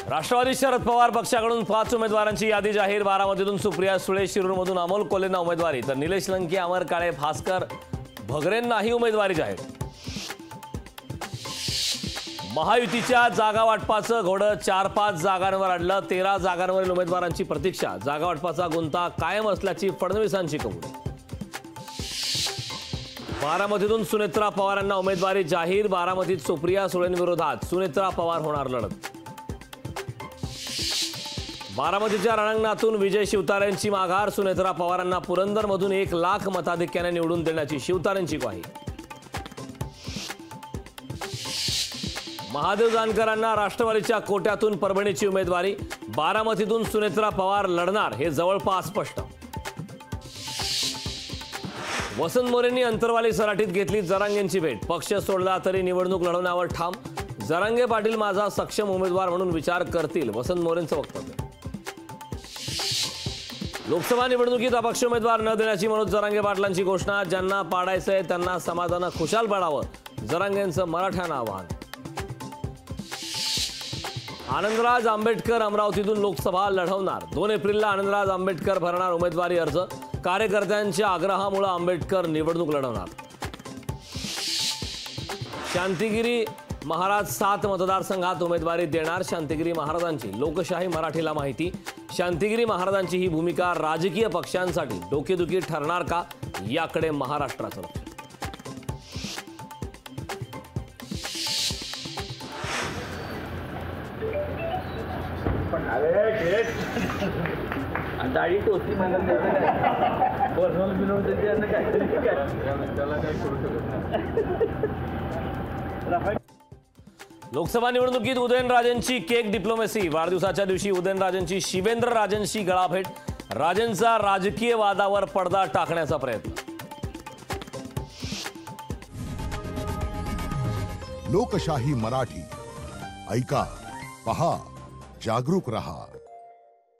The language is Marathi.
राष्ट्रवादी शरद पवार पक्षाकडून 5 उमेदवारांची यादी जाहीर। बारामतीतून सुप्रिया सुळे, शिरूरमधून अमोल कोल्हेंना उमेदवारी, तर निलेश लंके, अमर काळे, भास्कर भगरेंनाही उमेदवारी जाहीर। महायुतीच्या जागा वाटपाचं घोडं 4-5 जागांवर अडलं। 13 जागांवरील उमेदवारांची प्रतीक्षा। जागा वाटपाचा गुंता कायम असल्याची फडणवीसांची कबुली। बारामतीतून सुनेत्रा पवारांना उमेदवारी जाहीर। बारामतीत सुप्रिया सुळेंविरोधात सुनेत्रा पवार होणार लढत। बारामतीच्या रणांगणातून विजय शिवतारेंची माघार। सुनेत्रा पवारांना पुरंदरमधून 1 लाख मताधिक्याने निवडून देण्याची शिवतारेंची ग्वाही। महादेव जानकरांना राष्ट्रवादीच्या कोट्यातून परभणीची उमेदवारी। बारामतीतून सुनेत्रा पवार लढणार हे जवळपास स्पष्ट। वसंत मोरेंनी अंतरवाली सराटीत घेतली जरांगेंची भेट। पक्ष सोडला तरी निवडणूक लढवण्यावर ठाम। जरांगे पाटील माझा सक्षम उमेदवार म्हणून विचार करतील, वसंत मोरेंचं वक्तव्य। लोकसभा निवडणुकीत अपक्ष उमेदवार न देण्याची मनोज जरांगे पाटलांची घोषणा। ज्यांना पाडायचंय त्यांना समाधान खुशाल पाडावं, जरांगेंचं मराठ्यांना आवाहन। आनंदराज आंबेडकर अमरावतीतून लोकसभा लढवणार। 2 एप्रिलला आनंदराज आंबेडकर भरणार उमेदवारी अर्ज। कार्यकर्त्यांच्या आग्रहामुळे आंबेडकर निवडणूक लढवणार। शांतिगिरी महाराज 7 मतदारसंघात उमेदवारी देणार। शांतिगिरी महाराजांची लोकशाही मराठीला माहिती। शांतिगिरी महाराजांची ही भूमिका राजकीय पक्षांसाठी डोकेदुखी ठरणार का, याकडे महाराष्ट्राचं लक्ष। दाढी टोचली पर्सनल विनोद लोकसभा निवडणुकीत उदयनराजेंची केक डिप्लोमॅसी। वाढदिवसाच्या दिवशी उदयनराजेंची शिवेंद्रराजेंशी गळाभेट। राजेंचा राजकीय वादावर पडदा टाकण्याचा प्रयत्न। लोकशाही मराठी ऐका, पहा, जागरूक रहा।